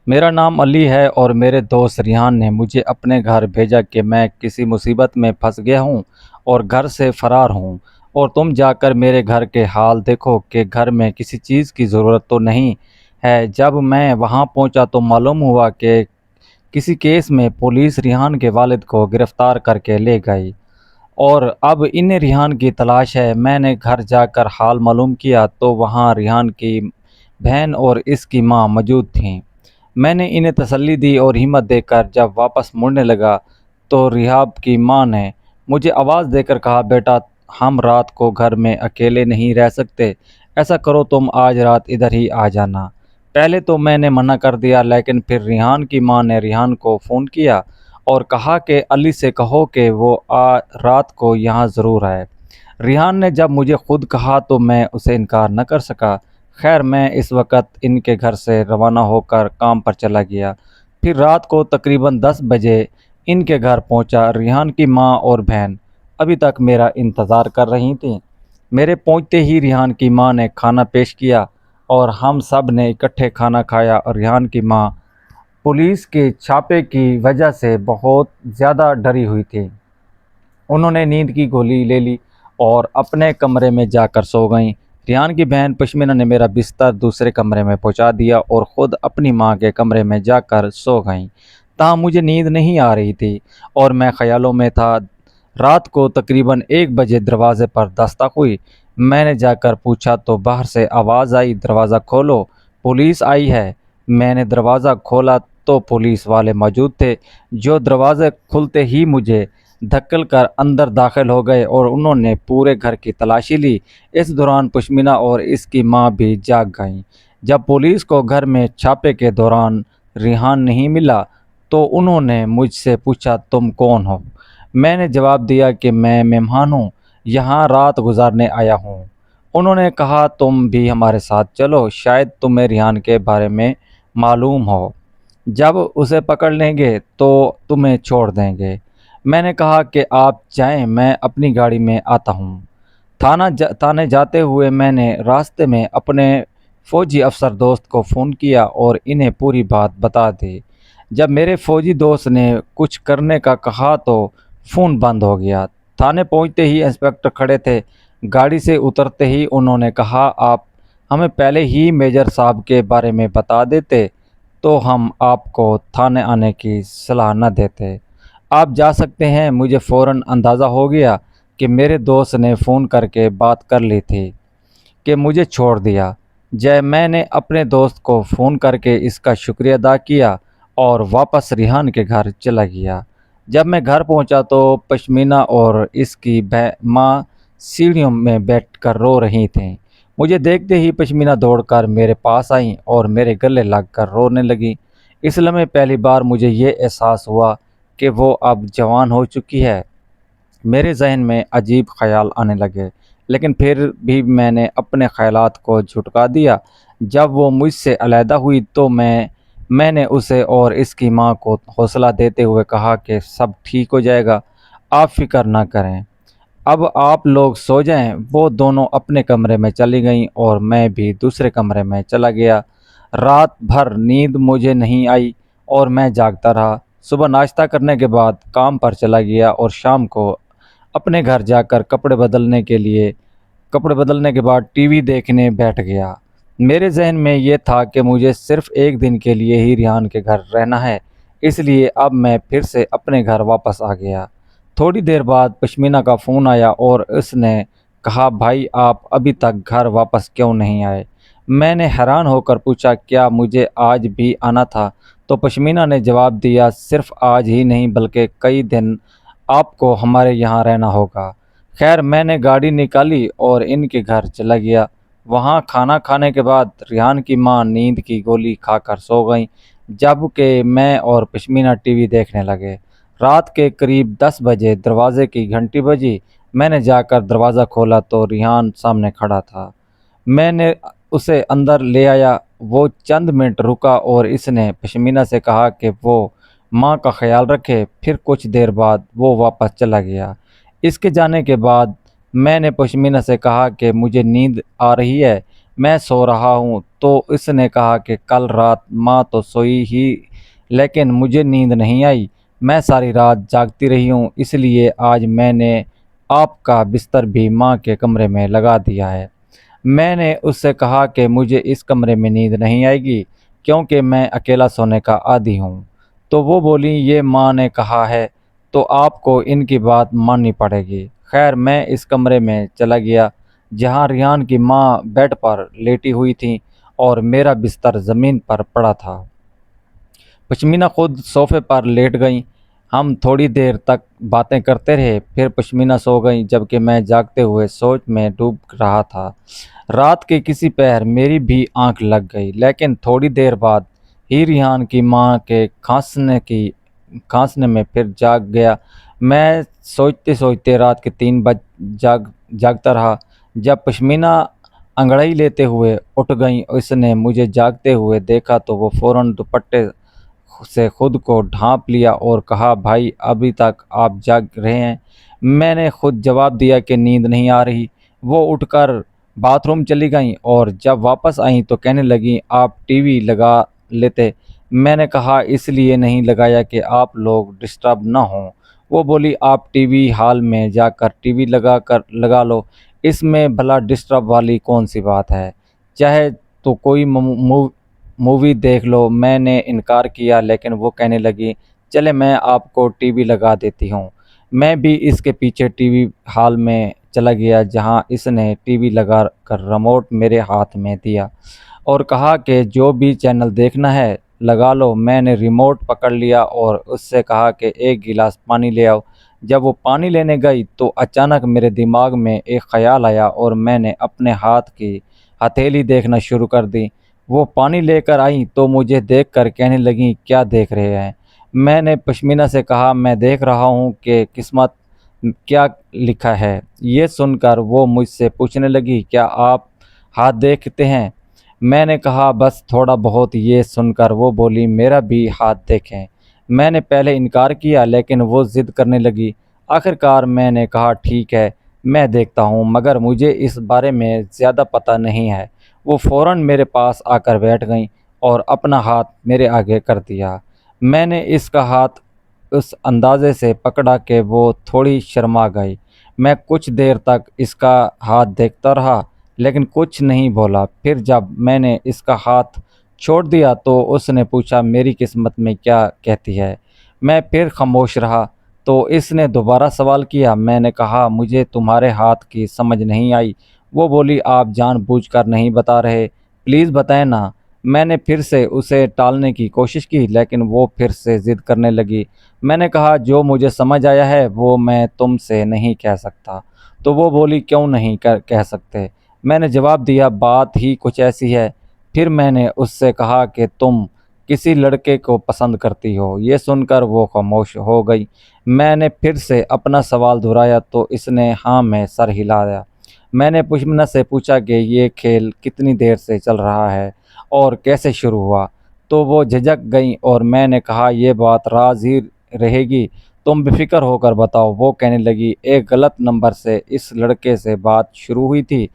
میرا نام علی ہے اور میرے دوست ریحان نے مجھے اپنے گھر بھیجا کہ میں کسی مصیبت میں پھنس گیا ہوں اور گھر سے فرار ہوں، اور تم جا کر میرے گھر کے حال دیکھو کہ گھر میں کسی چیز کی ضرورت تو نہیں ہے۔ جب میں وہاں پہنچا تو معلوم ہوا کہ کسی کیس میں پولیس ریحان کے والد کو گرفتار کر کے لے گئی اور اب انہیں ریحان کی تلاش ہے۔ میں نے گھر جا کر حال معلوم کیا تو وہاں ریحان کی بہن اور اس کی ماں موجود تھیں۔ میں نے انہیں تسلی دی اور ہمت دے کر جب واپس مڑنے لگا تو ریحاب کی ماں نے مجھے آواز دے کر کہا، بیٹا ہم رات کو گھر میں اکیلے نہیں رہ سکتے، ایسا کرو تم آج رات ادھر ہی آ جانا۔ پہلے تو میں نے منع کر دیا، لیکن پھر ریحان کی ماں نے ریحان کو فون کیا اور کہا کہ علی سے کہو کہ وہ رات کو یہاں ضرور آئے۔ ریحان نے جب مجھے خود کہا تو میں اسے انکار نہ کر سکا۔ خیر میں اس وقت ان کے گھر سے روانہ ہو کر کام پر چلا گیا۔ پھر رات کو تقریباً 10 بجے ان کے گھر پہنچا۔ ریحان کی ماں اور بہن ابھی تک میرا انتظار کر رہی تھیں۔ میرے پہنچتے ہی ریحان کی ماں نے کھانا پیش کیا اور ہم سب نے اکٹھے کھانا کھایا اور ریحان کی ماں پولیس کے چھاپے کی وجہ سے بہت زیادہ ڈری ہوئی تھی۔ انہوں نے نیند کی گولی لے لی اور اپنے کمرے میں جا کر سو گئیں۔ ریحان کی بہن پشمینہ نے میرا بستر دوسرے کمرے میں پہنچا دیا اور خود اپنی ماں کے کمرے میں جا کر سو گئیں۔ تاہم مجھے نیند نہیں آ رہی تھی اور میں خیالوں میں تھا۔ رات کو تقریباً 1 بجے دروازے پر دستک ہوئی۔ میں نے جا کر پوچھا تو باہر سے آواز آئی، دروازہ کھولو، پولیس آئی ہے۔ میں نے دروازہ کھولا تو پولیس والے موجود تھے، جو دروازے کھلتے ہی مجھے دھکیل کر اندر داخل ہو گئے اور انہوں نے پورے گھر کی تلاشی لی۔ اس دوران پشمینہ اور اس کی ماں بھی جاگ گئیں۔ جب پولیس کو گھر میں چھاپے کے دوران ریحان نہیں ملا تو انہوں نے مجھ سے پوچھا، تم کون ہو؟ میں نے جواب دیا کہ میں مہمان ہوں، یہاں رات گزارنے آیا ہوں۔ انہوں نے کہا، تم بھی ہمارے ساتھ چلو، شاید تمہیں ریحان کے بارے میں معلوم ہو، جب اسے پکڑ لیں گے تو تمہیں چھوڑ دیں گے۔ میں نے کہا کہ آپ جائیں، میں اپنی گاڑی میں آتا ہوں۔ تھانے جاتے ہوئے میں نے راستے میں اپنے فوجی افسر دوست کو فون کیا اور انہیں پوری بات بتا دی۔ جب میرے فوجی دوست نے کچھ کرنے کا کہا تو فون بند ہو گیا۔ تھانے پہنچتے ہی انسپکٹر کھڑے تھے۔ گاڑی سے اترتے ہی انہوں نے کہا، آپ ہمیں پہلے ہی میجر صاحب کے بارے میں بتا دیتے تو ہم آپ کو تھانے آنے کی صلاح نہ دیتے۔ آپ جا سکتے ہیں۔ مجھے فوراً اندازہ ہو گیا کہ میرے دوست نے فون کر کے بات کر لی تھی کہ مجھے چھوڑ دیا۔ میں نے اپنے دوست کو فون کر کے اس کا شکریہ ادا کیا اور واپس ریحان کے گھر چلا گیا۔ جب میں گھر پہنچا تو پشمینہ اور اس کی ماں سیڑھیوں میں بیٹھ کر رو رہی تھیں۔ مجھے دیکھتے ہی پشمینہ دوڑ کر میرے پاس آئیں اور میرے گلے لگ کر رونے لگیں۔ اس لمحے پہلی بار مجھے یہ احساس ہوا کہ وہ اب جوان ہو چکی ہے۔ میرے ذہن میں عجیب خیال آنے لگے، لیکن پھر بھی میں نے اپنے خیالات کو جھٹکا دیا۔ جب وہ مجھ سے علیحدہ ہوئی تو میں نے اسے اور اس کی ماں کو حوصلہ دیتے ہوئے کہا کہ سب ٹھیک ہو جائے گا، آپ فکر نہ کریں، اب آپ لوگ سو جائیں۔ وہ دونوں اپنے کمرے میں چلی گئیں اور میں بھی دوسرے کمرے میں چلا گیا۔ رات بھر نیند مجھے نہیں آئی اور میں جاگتا رہا۔ صبح ناشتہ کرنے کے بعد کام پر چلا گیا اور شام کو اپنے گھر جا کر کپڑے بدلنے کے بعد ٹی وی دیکھنے بیٹھ گیا۔ میرے ذہن میں یہ تھا کہ مجھے صرف 1 دن کے لیے ہی ریحان کے گھر رہنا ہے، اس لیے اب میں پھر سے اپنے گھر واپس آ گیا۔ تھوڑی دیر بعد پشمینہ کا فون آیا اور اس نے کہا، بھائی آپ ابھی تک گھر واپس کیوں نہیں آئے؟ میں نے حیران ہو کر پوچھا، کیا مجھے آج بھی آنا تھا؟ تو پشمینہ نے جواب دیا، صرف آج ہی نہیں بلکہ کئی دن آپ کو ہمارے یہاں رہنا ہوگا۔ خیر میں نے گاڑی نکالی اور ان کے گھر چلا گیا۔ وہاں کھانا کھانے کے بعد ریحان کی ماں نیند کی گولی کھا کر سو گئیں، جبکہ میں اور پشمینہ ٹی وی دیکھنے لگے۔ رات کے قریب 10 بجے دروازے کی گھنٹی بجی۔ میں نے جا کر دروازہ کھولا تو ریحان سامنے کھڑا تھا۔ میں نے اسے اندر لے آیا۔ وہ چند منٹ رکا اور اس نے پشمینہ سے کہا کہ وہ ماں کا خیال رکھے، پھر کچھ دیر بعد وہ واپس چلا گیا۔ اس کے جانے کے بعد میں نے پشمینہ سے کہا کہ مجھے نیند آ رہی ہے، میں سو رہا ہوں تو اس نے کہا کہ کل رات ماں تو سوئی ہی لیکن مجھے نیند نہیں آئی، میں ساری رات جاگتی رہی ہوں، اس لیے آج میں نے آپ کا بستر بھی ماں کے کمرے میں لگا دیا ہے۔ میں نے اس سے کہا کہ مجھے اس کمرے میں نیند نہیں آئے گی کیونکہ میں اکیلا سونے کا عادی ہوں۔ تو وہ بولی یہ ماں نے کہا ہے تو آپ کو ان کی بات ماننی پڑے گی۔ خیر میں اس کمرے میں چلا گیا جہاں ریحان کی ماں بیڈ پر لیٹی ہوئی تھی اور میرا بستر زمین پر پڑا تھا۔ پشمینہ خود صوفے پر لیٹ گئیں، ہم تھوڑی دیر تک باتیں کرتے رہے، پھر پشمینہ سو گئیں جبکہ میں جاگتے ہوئے سوچ میں ڈوب رہا تھا۔ رات کے کسی پہر میری بھی آنکھ لگ گئی، لیکن تھوڑی دیر بعد ہی ریحان کی ماں کے کھانسنے میں پھر جاگ گیا۔ میں سوچتے سوچتے رات کے 3 بج جاگتا رہا۔ جب پشمینہ انگڑائی لیتے ہوئے اٹھ گئیں، اس نے مجھے جاگتے ہوئے دیکھا تو وہ فوراً دوپٹے سے خود کو ڈھانپ لیا اور کہا بھائی ابھی تک آپ جاگ رہے ہیں؟ میں نے خود جواب دیا کہ نیند نہیں آ رہی۔ وہ اٹھ کر باتھ روم چلی گئیں اور جب واپس آئیں تو کہنے لگیں آپ ٹی وی لگا لیتے۔ میں نے کہا اس لیے نہیں لگایا کہ آپ لوگ ڈسٹرب نہ ہوں۔ وہ بولی آپ ٹی وی ہال میں جا کر ٹی وی لگا لو، اس میں بھلا ڈسٹرب والی کون سی بات ہے، چاہے تو کوئی مووی دیکھ لو۔ میں نے انکار کیا لیکن وہ کہنے لگی چلے میں آپ کو ٹی وی لگا دیتی ہوں۔ میں بھی اس کے پیچھے ٹی وی ہال میں چلا گیا جہاں اس نے ٹی وی لگا کر ریموٹ میرے ہاتھ میں دیا اور کہا کہ جو بھی چینل دیکھنا ہے لگا لو۔ میں نے ریموٹ پکڑ لیا اور اس سے کہا کہ ایک گلاس پانی لے آؤ۔ جب وہ پانی لینے گئی تو اچانک میرے دماغ میں ایک خیال آیا اور میں نے اپنے ہاتھ کی ہتھیلی دیکھنا شروع کر دی۔ وہ پانی لے کر آئیں تو مجھے دیکھ کر کہنے لگیں کیا دیکھ رہے ہیں؟ میں نے پشمینہ سے کہا میں دیکھ رہا ہوں کہ قسمت کیا لکھا ہے۔ یہ سن کر وہ مجھ سے پوچھنے لگی کیا آپ ہاتھ دیکھتے ہیں؟ میں نے کہا بس تھوڑا بہت۔ یہ سن کر وہ بولی میرا بھی ہاتھ دیکھیں۔ میں نے پہلے انکار کیا لیکن وہ ضد کرنے لگی۔ آخرکار میں نے کہا ٹھیک ہے میں دیکھتا ہوں مگر مجھے اس بارے میں زیادہ پتہ نہیں ہے۔ وہ فوراً میرے پاس آ کر بیٹھ گئیں اور اپنا ہاتھ میرے آگے کر دیا۔ میں نے اس کا ہاتھ اس اندازے سے پکڑا کہ وہ تھوڑی شرما گئی۔ میں کچھ دیر تک اس کا ہاتھ دیکھتا رہا لیکن کچھ نہیں بولا۔ پھر جب میں نے اس کا ہاتھ چھوڑ دیا تو اس نے پوچھا میری قسمت میں کیا کہتی ہے؟ میں پھر خاموش رہا تو اس نے دوبارہ سوال کیا۔ میں نے کہا مجھے تمہارے ہاتھ کی سمجھ نہیں آئی۔ وہ بولی آپ جان بوجھ کر نہیں بتا رہے، پلیز بتائیں نا۔ میں نے پھر سے اسے ٹالنے کی کوشش کی لیکن وہ پھر سے ضد کرنے لگی۔ میں نے کہا جو مجھے سمجھ آیا ہے وہ میں تم سے نہیں کہہ سکتا۔ تو وہ بولی کیوں نہیں کہہ سکتے؟ میں نے جواب دیا بات ہی کچھ ایسی ہے۔ پھر میں نے اس سے کہا کہ تم کسی لڑکے کو پسند کرتی ہو۔ یہ سن کر وہ خاموش ہو گئی۔ میں نے پھر سے اپنا سوال دہرایا تو اس نے ہاں میں سر ہلایا۔ میں نے پشمینہ سے پوچھا کہ یہ کھیل کتنی دیر سے چل رہا ہے اور کیسے شروع ہوا؟ تو وہ جھجک گئیں اور میں نے کہا یہ بات راز ہی رہے گی، تم بے فکر ہو کر بتاؤ۔ وہ کہنے لگی ایک غلط نمبر سے اس لڑکے سے بات شروع ہوئی تھی،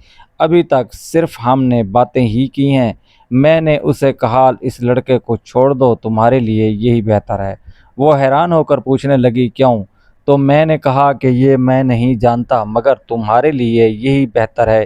ابھی تک صرف ہم نے باتیں ہی کی ہیں۔ میں نے اسے کہا اس لڑکے کو چھوڑ دو، تمہارے لیے یہی بہتر ہے۔ وہ حیران ہو کر پوچھنے لگی کیوں؟ تو میں نے کہا کہ یہ میں نہیں جانتا مگر تمہارے لیے یہی بہتر ہے۔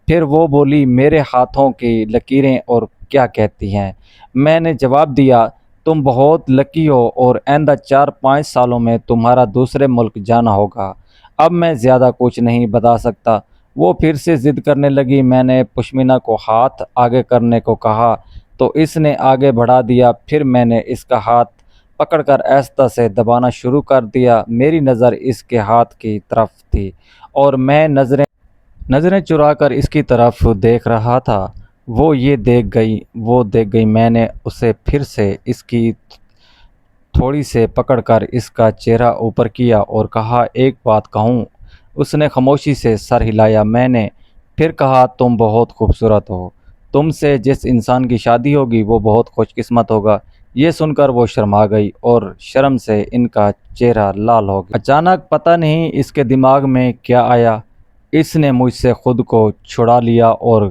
پھر وہ بولی میرے ہاتھوں کی لکیریں اور کیا کہتی ہیں؟ میں نے جواب دیا تم بہت لکی ہو اور آئندہ 4-5 سالوں میں تمہارا دوسرے ملک جانا ہوگا۔ اب میں زیادہ کچھ نہیں بتا سکتا۔ وہ پھر سے ضد کرنے لگی۔ میں نے پشمینہ کو ہاتھ آگے کرنے کو کہا تو اس نے آگے بڑھا دیا۔ پھر میں نے اس کا ہاتھ پکڑ کر آہستہ سے دبانا شروع کر دیا۔ میری نظر اس کے ہاتھ کی طرف تھی اور میں نظریں چرا کر اس کی طرف دیکھ رہا تھا۔ وہ دیکھ گئی۔ میں نے اسے پھر سے اس کی تھوڑی سے پکڑ کر اس کا چہرہ اوپر کیا اور کہا ایک بات کہوں؟ اس نے خاموشی سے سر ہلایا۔ میں نے پھر کہا تم بہت خوبصورت ہو، تم سے جس انسان کی شادی ہوگی وہ بہت خوش قسمت ہوگا۔ یہ سن کر وہ شرما گئی اور شرم سے ان کا چہرہ لال ہو گیا۔ اچانک پتہ نہیں اس کے دماغ میں کیا آیا، اس نے مجھ سے خود کو چھڑا لیا اور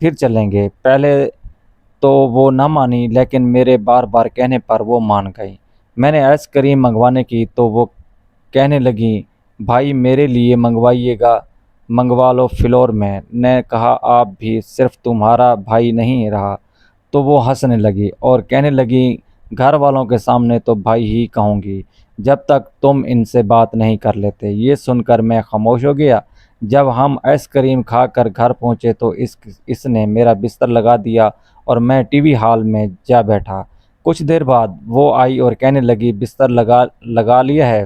پھر چلیں گے۔ پہلے تو وہ نہ مانی، لیکن میرے بار بار کہنے پر وہ مان گئی۔ میں نے آئس کریم منگوانے کی تو وہ کہنے لگیں بھائی میرے لیے منگوائیے گا، منگوا لو فلور میں نے کہا آپ بھی صرف تمہارا بھائی نہیں رہا۔ تو وہ ہنسنے لگی اور کہنے لگی گھر والوں کے سامنے تو بھائی ہی کہوں گی جب تک تم ان سے بات نہیں کر لیتے۔ یہ سن کر میں خاموش ہو گیا۔ جب ہم آئس کریم کھا کر گھر پہنچے تو اس نے میرا بستر لگا دیا اور میں ٹی وی ہال میں جا بیٹھا۔ کچھ دیر بعد وہ آئی اور کہنے لگی بستر لگا لیا ہے،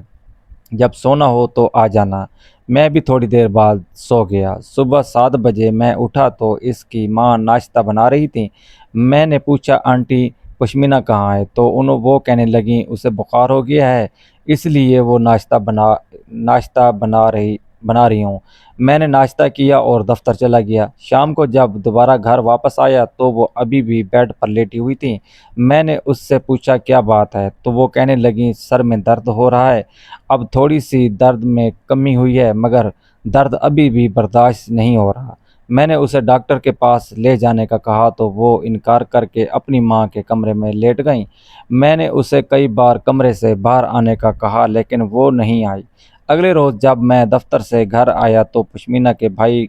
جب سونا ہو تو آ جانا۔ میں بھی تھوڑی دیر بعد سو گیا۔ صبح 7 بجے میں اٹھا تو اس کی ماں ناشتہ بنا رہی تھیں۔ میں نے پوچھا آنٹی پشمینہ کہاں ہے؟ تو وہ کہنے لگیں اسے بخار ہو گیا ہے، اس لیے وہ ناشتہ بنا رہی ہوں۔ میں نے ناشتہ کیا اور دفتر چلا گیا۔ شام کو جب دوبارہ گھر واپس آیا تو وہ ابھی بھی بیڈ پر لیٹی ہوئی تھیں۔ میں نے اس سے پوچھا کیا بات ہے؟ تو وہ کہنے لگیں سر میں درد ہو رہا ہے، اب تھوڑی سی درد میں کمی ہوئی ہے مگر درد ابھی بھی برداشت نہیں ہو رہا۔ میں نے اسے ڈاکٹر کے پاس لے جانے کا کہا تو وہ انکار کر کے اپنی ماں کے کمرے میں لیٹ گئیں۔ میں نے اسے کئی بار کمرے سے باہر آنے کا کہا لیکن وہ نہیں آئی۔ اگلے روز جب میں دفتر سے گھر آیا تو پشمینہ کے بھائی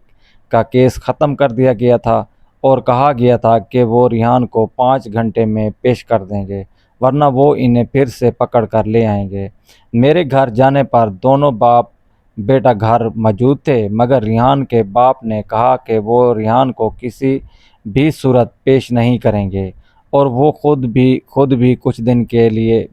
کا کیس ختم کر دیا گیا تھا اور کہا گیا تھا کہ وہ ریحان کو 5 گھنٹے میں پیش کر دیں گے، ورنہ وہ انہیں پھر سے پکڑ کر لے آئیں گے۔ میرے گھر جانے پر دونوں باپ بیٹا گھر موجود تھے مگر ریحان کے باپ نے کہا کہ وہ ریحان کو کسی بھی صورت پیش نہیں کریں گے اور وہ خود بھی کچھ دن کے لیے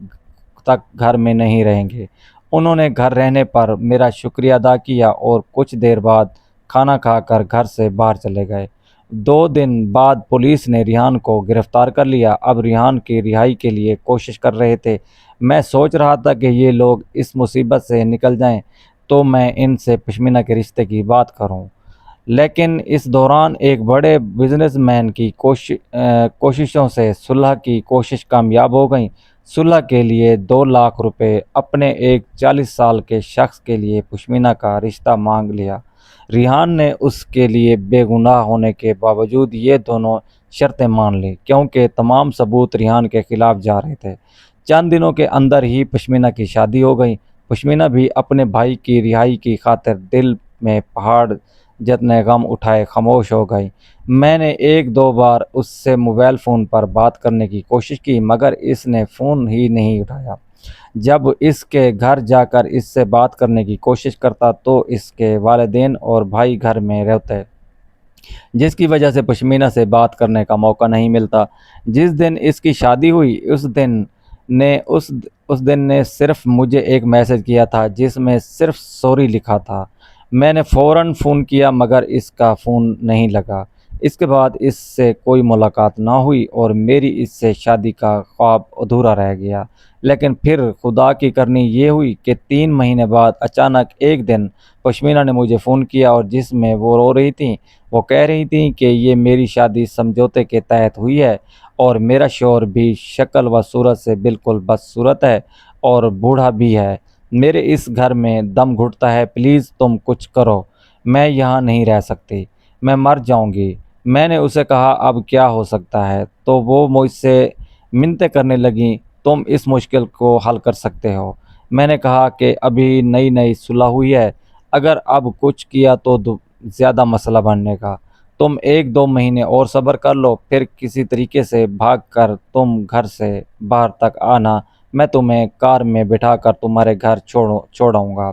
تک گھر میں نہیں رہیں گے۔ انہوں نے گھر رہنے پر میرا شکریہ ادا کیا اور کچھ دیر بعد کھانا کھا کر گھر سے باہر چلے گئے۔ 2 دن بعد پولیس نے ریحان کو گرفتار کر لیا۔ اب ریحان کی رہائی کے لیے کوشش کر رہے تھے۔ میں سوچ رہا تھا کہ یہ لوگ اس مصیبت سے نکل جائیں تو میں ان سے پشمینہ کے رشتے کی بات کروں، لیکن اس دوران ایک بڑے بزنس مین کی کوششوں سے صلح کی کوشش کامیاب ہو گئی۔ صلح کے لیے 2 لاکھ روپے اپنے ایک 40 سال کے شخص کے لیے پشمینہ کا رشتہ مانگ لیا۔ ریحان نے اس کے لیے بے گناہ ہونے کے باوجود یہ دونوں شرطیں مان لیں کیونکہ تمام ثبوت ریحان کے خلاف جا رہے تھے۔ چند دنوں کے اندر ہی پشمینہ کی شادی ہو گئی۔ پشمینہ بھی اپنے بھائی کی رہائی کی خاطر دل میں پہاڑ جتنے غم اٹھائے خاموش ہو گئی۔ میں نے 1-2 بار اس سے موبائل فون پر بات کرنے کی کوشش کی مگر اس نے فون ہی نہیں اٹھایا۔ جب اس کے گھر جا کر اس سے بات کرنے کی کوشش کرتا تو اس کے والدین اور بھائی گھر میں رہتے، جس کی وجہ سے پشمینہ سے بات کرنے کا موقع نہیں ملتا۔ جس دن اس کی شادی ہوئی اس دن نے صرف مجھے ایک میسج کیا تھا جس میں صرف سوری لکھا تھا۔ میں نے فوراً فون کیا مگر اس کا فون نہیں لگا۔ اس کے بعد اس سے کوئی ملاقات نہ ہوئی اور میری اس سے شادی کا خواب ادھورا رہ گیا۔ لیکن پھر خدا کی کرنی یہ ہوئی کہ 3 مہینے بعد اچانک ایک دن پشمینہ نے مجھے فون کیا اور جس میں وہ رو رہی تھیں۔ وہ کہہ رہی تھیں کہ یہ میری شادی سمجھوتے کے تحت ہوئی ہے اور میرا شوہر بھی شکل و صورت سے بالکل بدصورت ہے اور بوڑھا بھی ہے، میرے اس گھر میں دم گھٹتا ہے، پلیز تم کچھ کرو، میں یہاں نہیں رہ سکتی، میں مر جاؤں گی۔ میں نے اسے کہا اب کیا ہو سکتا ہے؟ تو وہ مجھ سے منتیں کرنے لگیں تم اس مشکل کو حل کر سکتے ہو۔ میں نے کہا کہ ابھی نئی صلح ہوئی ہے، اگر اب کچھ کیا تو زیادہ مسئلہ بننے گا، تم 1-2 مہینے اور صبر کر لو، پھر کسی طریقے سے بھاگ کر تم گھر سے باہر تک آنا، میں تمہیں کار میں بٹھا کر تمہارے گھر چھوڑاؤں گا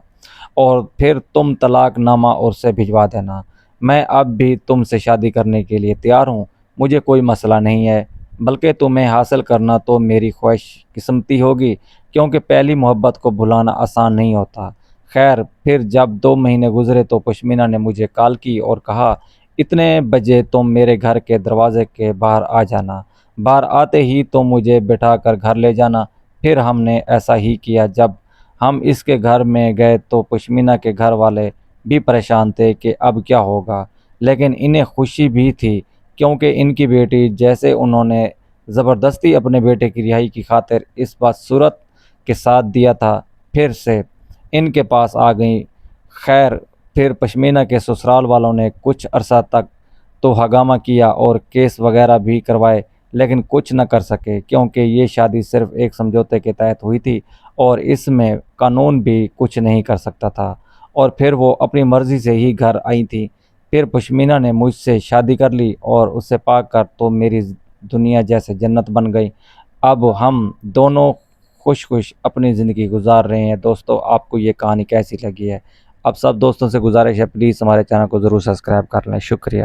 اور پھر تم طلاق نامہ اور سے بھجوا دینا۔ میں اب بھی تم سے شادی کرنے کے لیے تیار ہوں، مجھے کوئی مسئلہ نہیں ہے، بلکہ تمہیں حاصل کرنا تو میری خوش قسمتی ہوگی کیونکہ پہلی محبت کو بھلانا آسان نہیں ہوتا۔ خیر پھر جب 2 مہینے گزرے تو پشمینہ نے مجھے کال کی اور کہا اتنے بجے تم میرے گھر کے دروازے کے باہر آ جانا، باہر آتے ہی تم مجھے بٹھا کر گھر لے جانا۔ پھر ہم نے ایسا ہی کیا۔ جب ہم اس کے گھر میں گئے تو پشمینہ کے گھر والے بھی پریشان تھے کہ اب کیا ہوگا، لیکن انہیں خوشی بھی تھی کیونکہ ان کی بیٹی جیسے انہوں نے زبردستی اپنے بیٹے کی رہائی کی خاطر اس بدصورت کے ساتھ دیا تھا پھر سے ان کے پاس آ گئی۔ خیر پھر پشمینہ کے سسرال والوں نے کچھ عرصہ تک تو ہنگامہ کیا اور کیس وغیرہ بھی کروائے، لیکن کچھ نہ کر سکے، کیونکہ یہ شادی صرف ایک سمجھوتے کے تحت ہوئی تھی اور اس میں قانون بھی کچھ نہیں کر سکتا تھا۔ اور پھر وہ اپنی مرضی سے ہی گھر آئی تھی۔ پھر پشمینہ نے مجھ سے شادی کر لی اور اسے پا کر تو میری دنیا جیسے جنت بن گئی۔ اب ہم دونوں خوش اپنی زندگی گزار رہے ہیں۔ دوستو، آپ کو یہ کہانی کیسی لگی ہے؟ اب سب دوستوں سے گزارش ہے، پلیز ہمارے چینل کو ضرور سبسکرائب کر لیں۔ شکریہ۔